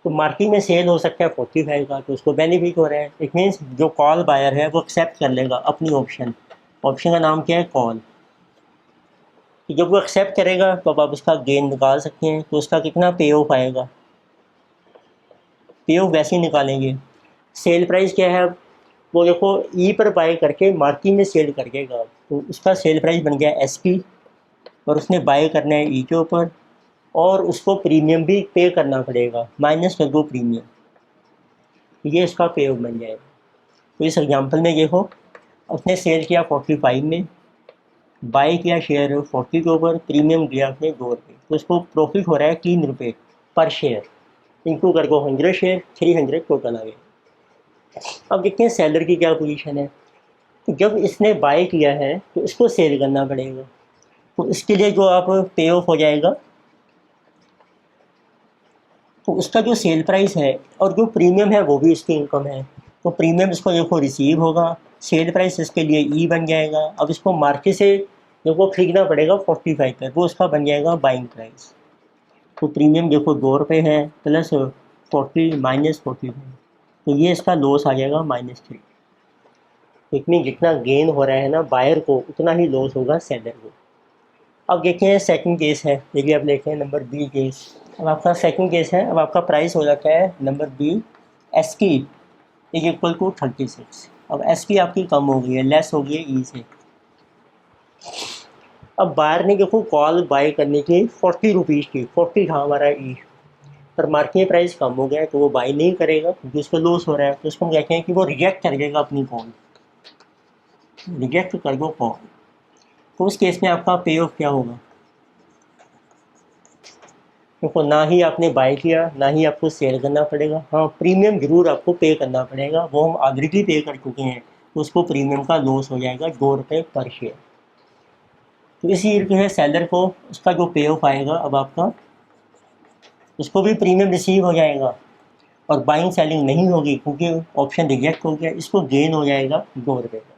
तो मार्केट में सेल हो सकता है 45 का, तो उसको बेनिफिट हो रहा है। इट मीन्स जो कॉल बायर है वो एक्सेप्ट कर लेगा अपनी ऑप्शन। ऑप्शन का नाम क्या है, कॉल। तो जब वो एक्सेप्ट करेगा तो अब आप उसका गेन निकाल सकते हैं। तो उसका कितना पे ऑफ आएगा, पे ऑफ वैसे ही निकालेंगे। सेल प्राइस क्या है, वो देखो ई पर बाय करके मार्केट में सेल करेगा, तो उसका सेल प्राइस बन गया एस पी, और उसने बाय करना है ई के ऊपर, और उसको प्रीमियम भी पे करना पड़ेगा, माइनस कर दो प्रीमियम, ये इसका पे ऑफ बन जाएगा। तो इस एग्जांपल में देखो उसने सेल किया 45 में, बाय किया शेयर 40 के ऊपर, प्रीमियम दिया अपने 2 रुपये, तो उसको प्रॉफिट हो रहा है 3 रुपये पर शेयर। इनको करके 100 शेयर 300 टोटल आ गया। अब देखते हैं सेलर की क्या पोजीशन है। तो जब इसने बाय किया है तो इसको सेल करना पड़ेगा, तो इसके लिए जो आप पे ऑफ हो जाएगा, तो उसका जो सेल प्राइस है और जो प्रीमियम है वो भी इसकी इनकम है। तो प्रीमियम इसको देखो रिसीव होगा, सेल प्राइस इसके लिए ई बन जाएगा। अब इसको मार्केट से देखो खरीदना पड़ेगा 45 पर, वो उसका बन जाएगा बाइंग प्राइस। तो प्रीमियम देखो 2 रुपये है, प्लस 40 माइनस 45, तो ये इसका लॉस आ जाएगा -3। इसमें जितना गेन हो रहा है ना बायर को, उतना ही लॉस होगा सेलर को। अब देखते हैं सेकंड केस है, देखिए अब लेते हैं नंबर बी केस। अब आपका सेकंड केस है, अब आपका प्राइस हो जाता है नंबर बी एस की इज इक्वल टू 36। अब एस की आपकी कम हो गई है, लेस हो गई है ई से। अब बायर ने देखो कॉल बाय करने की 40 रुपीज़ की, 40 था हमारा ई, पर मार्केट प्राइस कम हो गया है तो वो बाय नहीं करेगा क्योंकि उसको लॉस हो रहा है। तो उसको हम कहते हैं कि वो रिजेक्ट कर देगा अपनी कॉल, रिजेक्ट कर दो कॉल। तो उस केस में आपका पे ऑफ क्या होगा, देखो ना ही आपने बाय किया ना ही आपको सेल करना पड़ेगा। हाँ, प्रीमियम जरूर आपको पे करना पड़ेगा, वो हम ऑलरेडी पे कर चुके हैं, तो उसको प्रीमियम का लॉस हो जाएगा 2 रुपये पर शेयर। तो इसी जो है सेलर को उसका जो पे ऑफ आएगा, अब आपका उसको भी प्रीमियम रिसीव हो जाएगा, और बाइंग सेलिंग नहीं होगी क्योंकि ऑप्शन रिजेक्ट हो गया, इसको गेन हो जाएगा 2 रुपये का।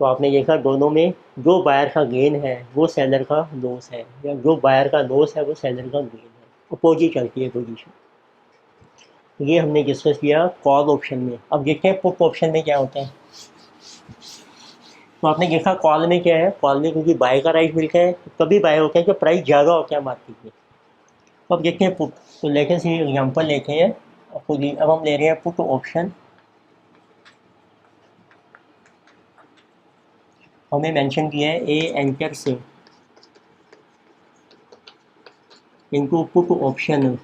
तो आपने देखा दोनों में जो बायर का गेन है वो सेलर का लॉस है, या जो बायर का लॉस है वो सेलर का गेन है, अपोजिट चलती है पोजीशन। ये हमने डिस्कस किया कॉल ऑप्शन में। अब देखते हैं पुट ऑप्शन में क्या होता है। तो आपने देखा कॉल में क्या है, कॉल में क्योंकि बाय का राइट मिलता है तो कभी बाय होता है कि प्राइस ज़्यादा होता है मार्केट में। तो अब देखते हैं पुट, तो लेकिन से एग्जाम्पल लेते हैं अब हम ले रहे हैं पुट ऑप्शन। हमें मेंशन किया है ए enters into put option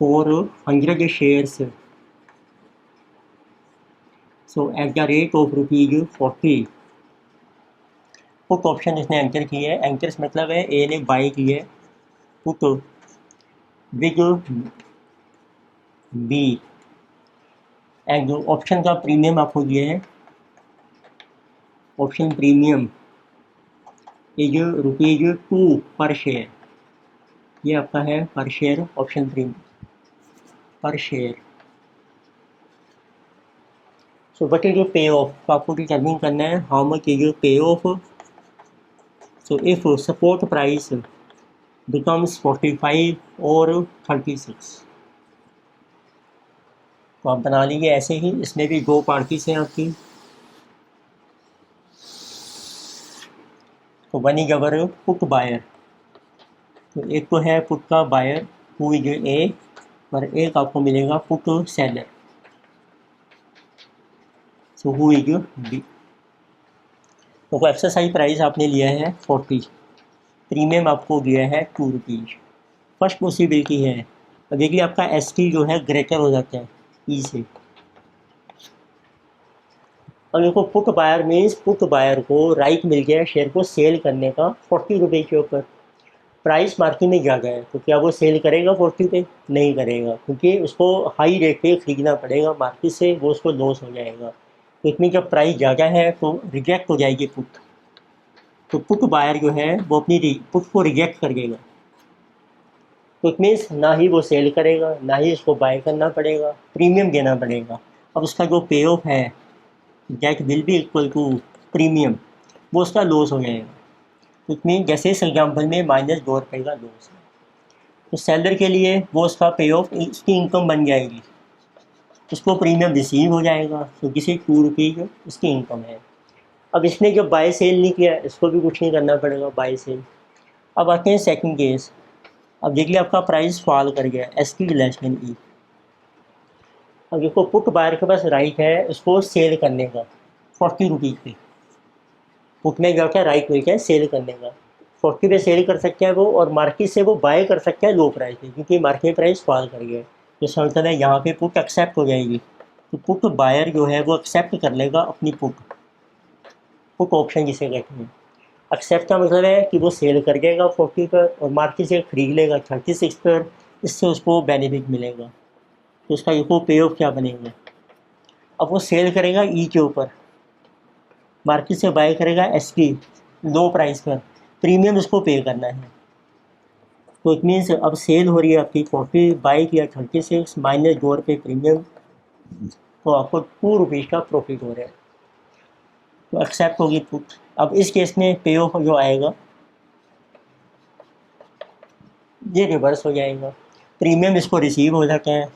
for 100 shares, so at the rate of ₹40। Put option इसने एंटर की है, एंटर्स मतलब है ए ने बाय की है पुट विद बी, एंड जो ऑप्शन का प्रीमियम आपको दिया है, ऑप्शन प्रीमियम इज ₹2 पर शेयर, ये आपका है पर शेयर ऑप्शन प्रीमियम पर share. So what is your पे ऑफ, आपको डिटरमिन करना है हाउ मच इज योर पे of. So if support price becomes 45 और 36, तो आप बना लीजिए ऐसे ही। इसमें भी दो पार्टीज हैं आपकी, तो one is our put buyer, तो एक तो है पुट का बायर हु इज ए, और एक आपको मिलेगा put seller, so who is B. तो एक्सरसाइज प्राइस आपने लिया है 40, प्रीमियम आपको दिया है 2 रुपीज़। फर्स्ट पॉसिबिलिटी है, अब देखिए आपका एस टी जो है ग्रेटर हो जाता है ई से। अब देखो put buyer means put buyer को राइट मिल गया शेयर को सेल करने का 40 रुपये के ऊपर। प्राइस मार्केट में ज़्यादा है, तो क्या वो सेल करेगा 40 पे? नहीं करेगा, क्योंकि उसको हाई रेट पे खरीदना पड़ेगा मार्केट से, वो उसको लॉस हो जाएगा। तो इसमें जब प्राइस ज़्यादा है तो रिजेक्ट हो जाएगी पुट, तो पुट बायर जो है वो अपनी पुट को रिजेक्ट कर देगा। तो इट मीन्स ना ही वो सेल करेगा, ना ही उसको बाय करना पड़ेगा, प्रीमियम देना पड़ेगा। अब उसका जो पे ऑफ है that will be equal to premium, वो उसका लॉस हो जाएगा। इट मीन जैसे इस एग्जाम्पल में -2 रुपये का लॉस है, तो सेलर के लिए वो उसका पे ऑफ उसकी इनकम बन जाएगी, उसको प्रीमियम रिसीव हो जाएगा, तो किसी 2 रुपये उसकी इनकम है। अब इसने जब बाय सेल नहीं किया, इसको भी कुछ नहीं करना पड़ेगा बाय सेल। अब आते हैं सेकंड केस। अब देखिए आपका प्राइस फॉल कर गया S T less than E. अब देखो पुट बायर के पास राइट है उसको सेल करने का 40 रुपीज़ पे, पुट में क्या क्या राइट मिल गया सेल करने का, 40 पे सेल कर सकते हैं वो, और मार्केट से वो बाय कर सकते हैं लो प्राइस पे, क्योंकि मार्केट प्राइस फॉल कर गया। तो इसका मतलब है यहाँ पे पुट एक्सेप्ट हो जाएगी, तो पुट बायर जो है वो एक्सेप्ट कर लेगा अपनी पुट, पुट ऑप्शन जिसे कहते हैं। एक्सेप्ट का मतलब है कि वो सेल कर देगा 40 पर और मार्केट से खरीद लेगा 36 पर, इससे उसको बेनिफिट मिलेगा। तो उसका ये पे ऑफ क्या बनेगा, अब वो सेल करेगा ई के ऊपर, मार्केट से बाय करेगा एस की लो प्राइस पर, प्रीमियम उसको पे करना है। तो इट मीन्स अब सेल हो रही है आपकी 40, बाई किया 36 -2 रुपये प्रीमियम, तो आपको 2 रुपीज़ का प्रॉफिट हो रहा है, तो एक्सेप्ट होगी पुट। अब इस केस में पे ऑफ जो आएगा ये रिवर्स हो जाएगा, प्रीमियम इसको रिसीव हो जाता है।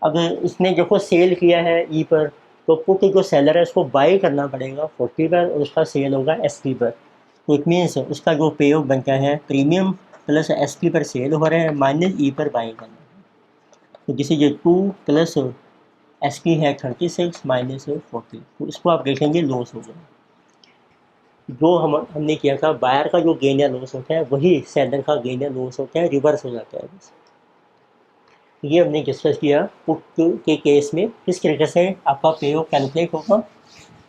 अब इसने देखो सेल किया है ई पर, तो पुट जो सेलर है उसको बाय करना पड़ेगा 40 पर और उसका सेल होगा एस पी पर। तो इट मीन्स उसका जो पे ऑफ बनता है प्रीमियम प्लस एस पी पर सेल हो रहा है माइनस ई पर बाय करना है, तो जिसे ये 2 प्लस एस पी है 36 -40, तो इसको आप देखेंगे लॉस हो गया। जो हमने किया था बायर का जो गेन या लॉस होता है वही सेलर का गेन या लॉस होता है, रिवर्स हो जाता है बस। ये हमने डिस्कस किया पुट के केस में किस तरीके से आपका पे ऑफ कैलकुलेट होगा,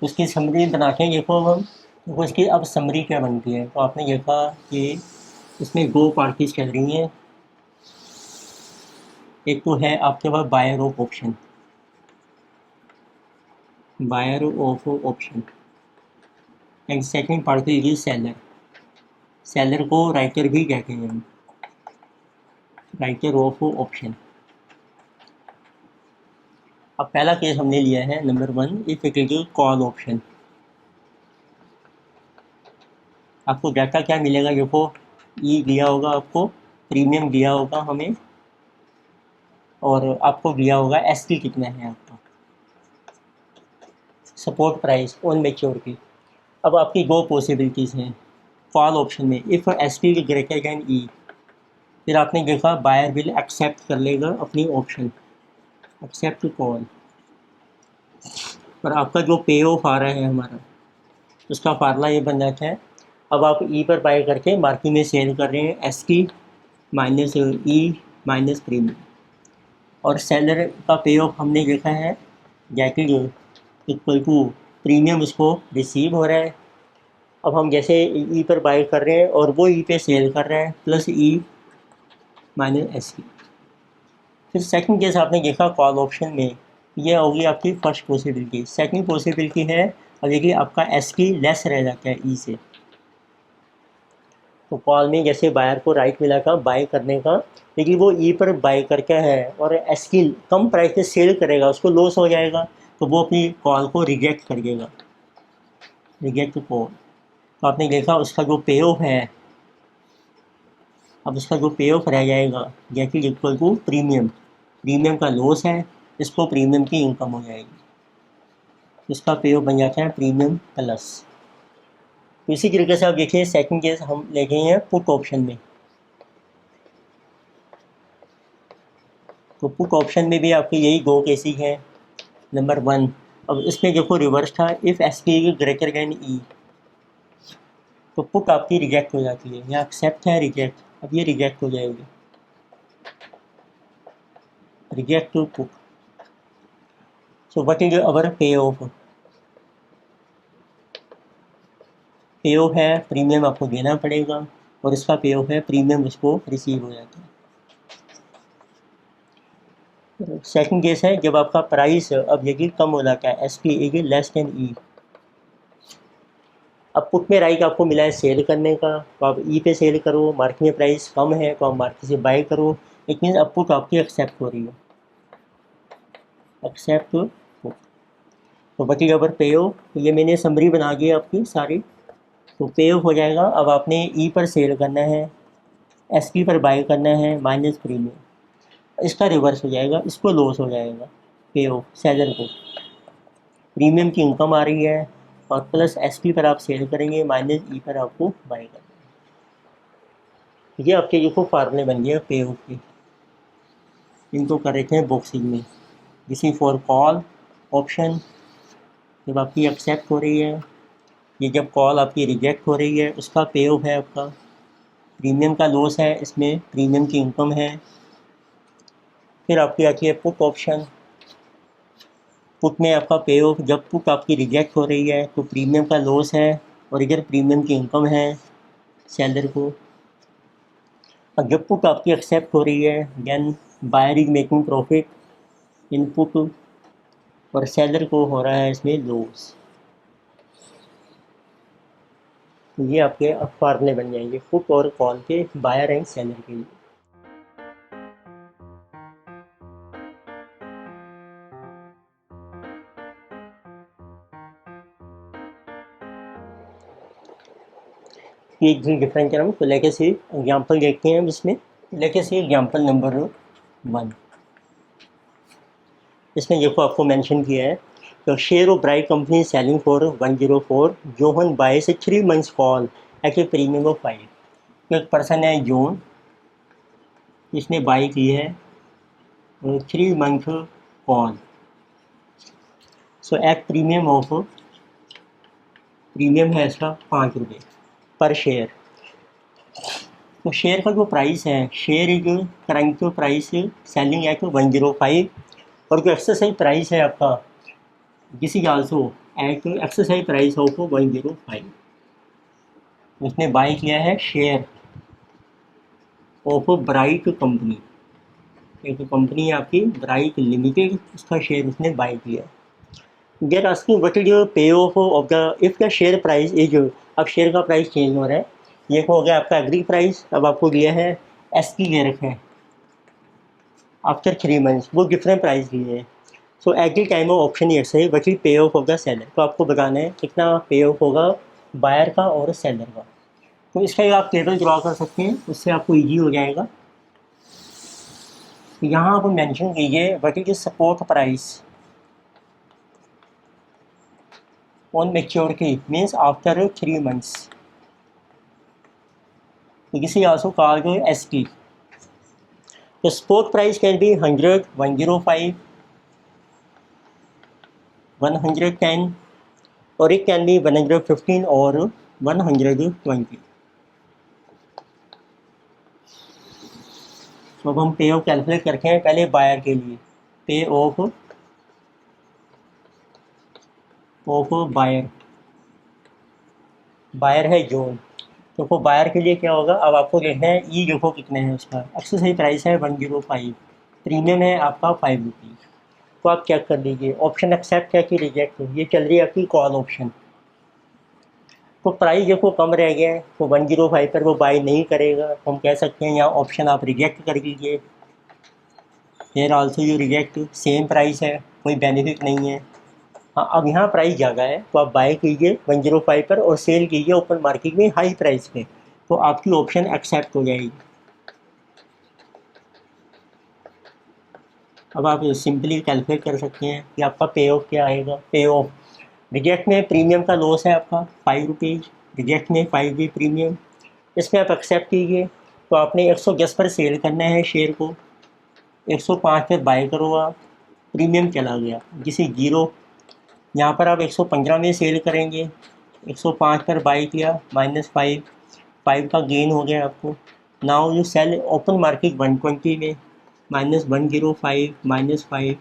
उसकी समरी बनाते हैं। देखो हम देखो इसकी अब समरी क्या बनती है, तो आपने देखा कि इसमें दो पार्टीज चल रही हैं, एक तो है आपके पास buyer of option, buyer of option, and second party is seller, seller को राइटर भी कहते हैं हम, राइटर ऑफ ऑप्शन। अब पहला केस हमने लिया है number 1, if it is call option. आपको डाटा क्या मिलेगा, देखो ई दिया होगा आपको, प्रीमियम दिया होगा हमें, और आपको दिया होगा एस टी कितना है आपका, सपोर्ट प्राइस ऑन मैच्योरिटी। अब आपकी दो पॉसिबिलिटीज़ हैं कॉल ऑप्शन में, if S T greater than E, फिर आपने देखा बायर विल एक्सेप्ट कर लेगा अपनी ऑप्शन, एक्सेप्ट कॉल, और आपका जो पे ऑफ आ रहा है हमारा उसका फार्मूला ये बन जाता है। अब आप ई पर बाय करके मार्केट में सेल कर रहे हैं S T minus E minus premium, और सेलर का पे ऑफ हमने देखा है जैसे इक्वल टू प्रीमियम उसको रिसीव हो रहा है। अब हम जैसे ई पर बाय कर रहे हैं और वो ई पे सेल कर रहा है plus E minus S T. फिर सेकंड केस आपने देखा कॉल ऑप्शन में, ये होगी आपकी फर्स्ट पॉसिबिलिटी। सेकंड पॉसिबिलिटी है अब देखिए आपका एस टी लेस रह जाता है ई से, तो कॉल में जैसे बायर को राइट मिला था बाय करने का, लेकिन वो ई पर बाय करके है और एस की कम प्राइस पे सेल करेगा, उसको लॉस हो जाएगा, तो वो अपनी कॉल को रिजेक्ट कर देगा, रिजेक्ट कॉल। तो आपने देखा उसका जो पे ऑफ है, अब उसका जो पे ऑफ रह जाएगा get is equal to premium, premium का लॉस है, इसको प्रीमियम की इनकम हो जाएगी, इसका पे ऑफ बन जाता है प्रीमियम प्लस। तो इसी तरीके से आप देखिए सेकंड केस हम ले गए हैं पुट ऑप्शन में। तो पुट ऑप्शन में भी आपके यही दो केसेस हैं। नंबर 1, अब इसमें देखो रिवर्स था, if S P greater than E, तो पुट आपकी रिजेक्ट हो जाती है, यहाँ एक्सेप्ट है रिजेक्ट, अब ये रिजेक्ट हो जाएगी, reject to put. So what is our pay off, पे ऑफ है प्रीमियम आपको देना पड़ेगा और इसका पे ऑफ है प्रीमियम उसको रिसीव हो जाता है। सेकंड केस है जब आपका प्राइस अब यही कम हो जाता है, S P is less than E. अब पुट में राइट आपको मिला है सेल करने का, तो आप ई पे सेल करो, मार्केट में प्राइस कम है तो आप मार्केट से बाय करो, इट मीन्स अब पुट आपकी एक्सेप्ट हो रही है, एक्सेप्ट पुट। तो बची अवर पे ऑफ, तो ये मैंने समरी बना दी आपकी सारी। तो पे ऑफ हो जाएगा, अब आपने ई पर सेल करना है, एस पी पर बाय करना है माइनस प्रीमियम, इसका रिवर्स हो जाएगा, इसको लॉस हो जाएगा पे ऑफ सेलर को, प्रीमियम की इनकम आ रही है और प्लस एस पी पर आप सेल करेंगे माइनस ई पर आपको बाय करना। ये आपके जो फार्मूले बन गए पे ऑफ के, इनको कर रखे हैं बॉक्सिंग में। दिस फॉर कॉल ऑप्शन जब आपकी एक्सेप्ट हो रही है, ये जब कॉल आपकी रिजेक्ट हो रही है उसका पे ऑफ है आपका, प्रीमियम का लॉस है, इसमें प्रीमियम की इनकम है। फिर आपकी आती है पुट ऑप्शन, पुट में आपका पे ऑफ जब पुट आपकी रिजेक्ट हो रही है तो प्रीमियम का लॉस है और इधर प्रीमियम की इनकम है सेलर को। और जब पुट आपकी एक्सेप्ट हो रही है then buyer is making profit in put और सेलर को हो रहा है इसमें लॉस। तो ये आपके फार्मूले बन जाएंगे पुट और कॉल के, बायर एंड सेलर के लिए। एक डिफरेंट टर्म, तो लेके से एग्जाम्पल देखते हैं इसमें। लेके से एग्जाम्पल नंबर 1, इसमें देखो आपको मेंशन किया है, तो share of bright company selling for 104, Johan बाइस 3 months call at A premium of 5। तो एक पर्सन है जोन, इसने बाई की है 3 month call, so at premium of, premium है इसका 5 रुपये पर शेयर। तो शेयर का जो प्राइस है, share is current price selling at 105 और जो एक्सरसाइज प्राइस है आपका this is also at exercise price of 105। उसने बाय किया है शेयर ऑफ ब्राइट कंपनी, एक कंपनी है आपकी ब्राइट लिमिटेड, उसका शेयर उसने बाय किया। There asking what is pay off the if the share price is, अब शेयर का प्राइस चेंज हो रहा है, ये हो गया आपका एग्री प्राइस, अब आपको दिया है एस पी दे रखे हैं आफ्टर 3 months, वो डिफरेंट प्राइस दिए हैं। So at the time of option ये सही what is pay off the seller, तो आपको बताना है कितना पे ऑफ होगा बायर का और सेलर का। तो इसका आप टेबल ड्रॉ कर सकते हैं, उससे आपको ईजी हो जाएगा। यहाँ आप मेंशन कीजिए what is support price on maturity means after 3 months, किसी आल्सो कॉल्ड एस पी। तो स्पॉट प्राइस कैन बी 100, 105, 110 और it can be 115 और 120। तो अब हम पे ऑफ कैलकुलेट करते हैं पहले बायर के लिए, पे ऑफ बायर, बायर है जोन, तो वो बायर के लिए क्या होगा, अब आपको देखना है ई देखो कितने हैं उसका, एक्सरसाइज प्राइस है 105, प्रीमियम है आपका 5 रुपीज़। तो आप चेक कर लीजिए ऑप्शन एक्सेप्ट है कि रिजेक्ट है, ये चल रही है आपकी कॉल ऑप्शन। तो प्राइस देखो कम रह गया है, तो 105 पर वो बाई नहीं करेगा, तो हम कह सकते हैं यहाँ ऑप्शन आप रिजेक्ट कर दीजिए। फिर also you reject, same price है, कोई बेनिफिट नहीं है, हाँ, अब यहाँ प्राइस ज़्यादा है तो आप बाय कीजिए 105 पर और सेल कीजिए ओपन मार्केट में हाई प्राइस पे, तो आपकी ऑप्शन एक्सेप्ट हो जाएगी। अब आप सिंपली कैलकुलेट कर सकते हैं कि आपका पे ऑफ क्या आएगा। पे ऑफ रिजेक्ट में प्रीमियम का लॉस है आपका 5 रुपीज़, रिजेक्ट में 5 भी प्रीमियम, इसमें आप एक्सेप्ट कीजिए। तो आपने 110 पर सेल करना है शेयर को, 105 पर बाय करो आप, प्रीमियम चला गया जिसे जीरो। यहाँ पर आप 115 में सेल करेंगे, 105 पर बाय किया, -5, 5 का गेन हो गया आपको। Now you sell open market 120 में, -105 -5,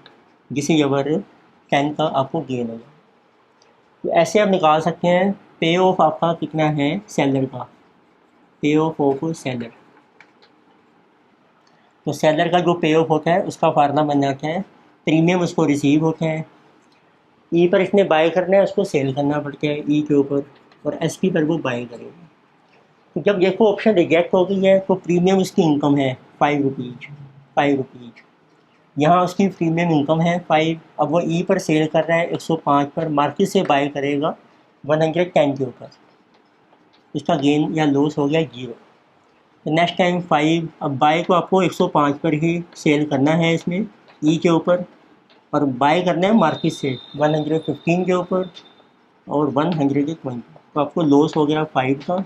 जिसे जबर 10 का आपको गेन होगा। तो ऐसे आप निकाल सकते हैं पे ऑफ आपका कितना है सेलर का, पे ऑफ सेलर। तो सेलर का जो पे ऑफ होता है उसका फार्मूला बन जाता है, प्रीमियम उसको रिसीव होते हैं, ई पर इसने बाय करना है, उसको सेल करना पड़ता है ई के ऊपर, और एस पी पर वो बाय करेगा। तो जब देखो ऑप्शन रिजेक्ट हो गई है तो प्रीमियम उसकी इनकम है 5 रुपीज़, 5 रुपीज़, यहाँ उसकी प्रीमियम इनकम है 5। अब वो ई पर सेल कर रहा है 105 पर, मार्केट से बाय करेगा 110 के ऊपर, इसका गेन या लॉस हो गया 0। तो नेक्स्ट टाइम 5, अब बाय को आपको 105 पर ही सेल करना है इसमें ई के ऊपर, और बाय करना है मार्केट से 115 के ऊपर और 120, तो आपको लॉस हो गया 5 का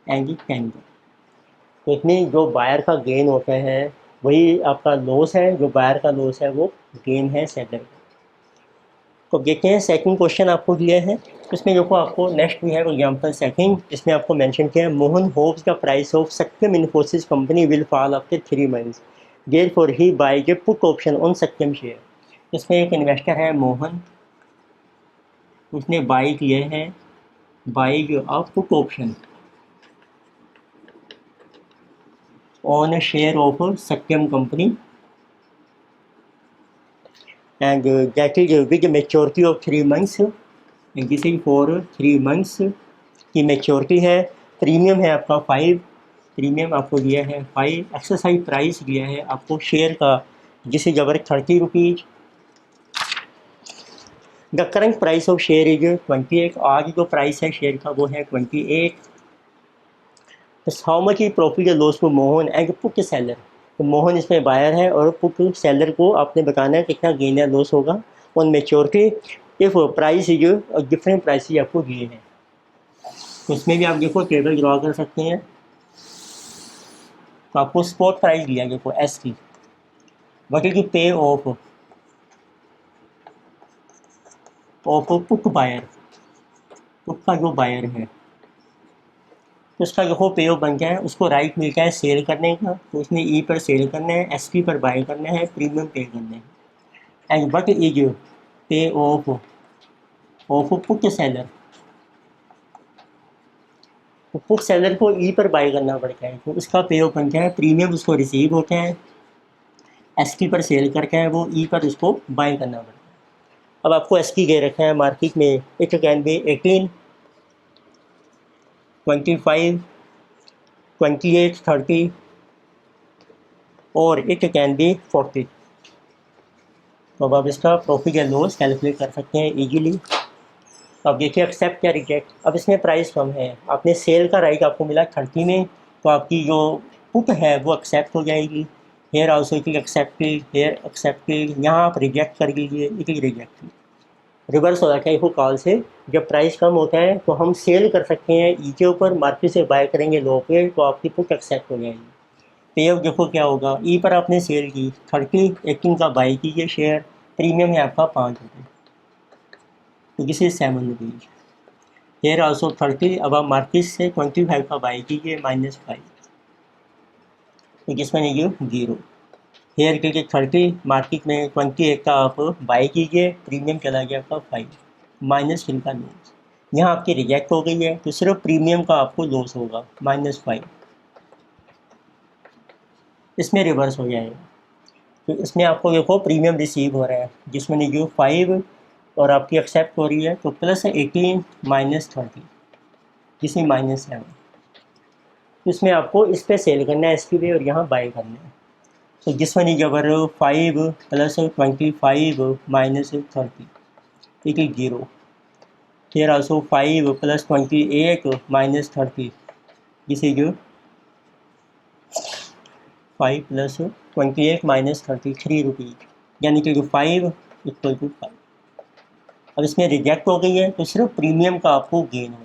एंड 10 का। तो इसमें जो बायर का गेन होता है वही आपका लॉस है, जो बायर का लॉस है वो गेन है सेलर का। तो देखते हैं सेकंड क्वेश्चन आपको दिया है, इसमें देखो आपको नेक्स्ट भी है एग्जाम्पल सेकंड, इसमें आपको मेंशन किया है Mohan hopes the price of Satyam Infosys company will fall after 3 months, therefore he buys a put option on Satyam share. इसमें एक इन्वेस्टर है मोहन, उसने बाई किए हैं, buy of put option on a share of Satyam company, and that is with maturity of 3 months, and this is for 3 months की maturity है। Premium है आपका 5, प्रीमियम आपको दिया है 5, एक्सरसाइज प्राइस दिया है आपको शेयर का जिसे जबर 30 rupees. The current price of share is 28, आज जो प्राइस है शेयर का वो है 28। हाउ मच ही प्रॉफिट या loss to Mohan and put seller, तो मोहन इसमें बायर है और पुट सेलर को आपने बताना है कितना गेन या लॉस होगा on maturity if price is different price आपको दिए हैं। तो इसमें भी आप देखो टेबल ड्रॉ कर सकते हैं। तो आपको स्पॉट प्राइस दिया देखो एस की, what is pay off put buyer, put का जो बायर है तो उसका देखो पे ऑफ बन गया है, उसको राइट मिलता है सेल करने का, तो उसने ई पर सेल करना है, एस पी पर बाय करना है, प्रीमियम पे करना है। And what is pay off put seller, तो पुट सेलर को ई पर बाय करना पड़ता है, तो उसका पे ऑफ बनता है प्रीमियम उसको रिसीव होते हैं, एस पी पर सेल करके है वो ई पर उसको बाय करना पड़ता है। अब आपको एस पी दे रखा है मार्केट में, इट कैन बी 18, 25, 28, 30 और इट कैन बी 40। तो अब आप इसका प्रॉफिट या लॉस कैलकुलेट कर सकते हैं इजीली। तो अब देखिए एक्सेप्ट या रिजेक्ट, अब इसमें प्राइस कम है, आपने सेल का राइट आपको मिला 30 में, तो आपकी जो पुट है वो एक्सेप्ट हो जाएगी। Here also it is accepted, here accepted, यहाँ आप रिजेक्ट कर दीजिए, इट इज रिजेक्टेड। रिवर्स हो जाता है इसको कॉल से, जब प्राइस कम होता है तो हम सेल कर सकते हैं ई के ऊपर, मार्केट से बाय करेंगे लो पे, तो आपकी पुट एक्सेप्ट हो जाएगी। पे ऑफ देखो क्या होगा, ई पर आपने सेल की 30, 18 का बाई कीजिए शेयर, प्रीमियम है आपका 5 रुपये, तो this is 7 rupees. Here also 30, अब आप मार्केट से 25 का बाई कीजिए -5, तो जिसमें ये 0। हेयर के 30, मार्केट में 28 का आप बाई कीजिए, प्रीमियम चला गया आपका 5, -3 का लॉस। यहाँ आपकी रिजेक्ट हो गई है तो सिर्फ प्रीमियम का आपको लॉस होगा -5, इसमें रिवर्स हो जाएगा। तो इसमें आपको देखो प्रीमियम रिसीव हो रहा है जिसमें जो 5 और आपकी एक्सेप्ट हो रही है, तो +18 -30, जिसमें -7, तो इसमें आपको इस पर सेल करना है एस पे और यहाँ बाय करना है। तो जिसमें जबर 5 + 25 -30, it is 0. Here also 5 plus 28 minus 30. This is 5 plus 28 minus 33 rupees, यानी कि 5 इक्वल टू 5. अब इसमें रिजेक्ट हो गई है तो सिर्फ प्रीमियम का आपको गेन होगा.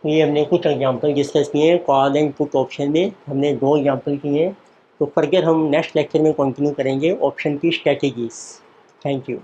तो ये हमने कुछ एग्जांपल डिस्कस किए हैं. कॉल एंड पुट ऑप्शन में हमने 2 एग्जांपल किए हैं. तो फर्दर हम नेक्स्ट लेक्चर में कंटिन्यू करेंगे ऑप्शन की स्ट्रेटेजीज. Thank you.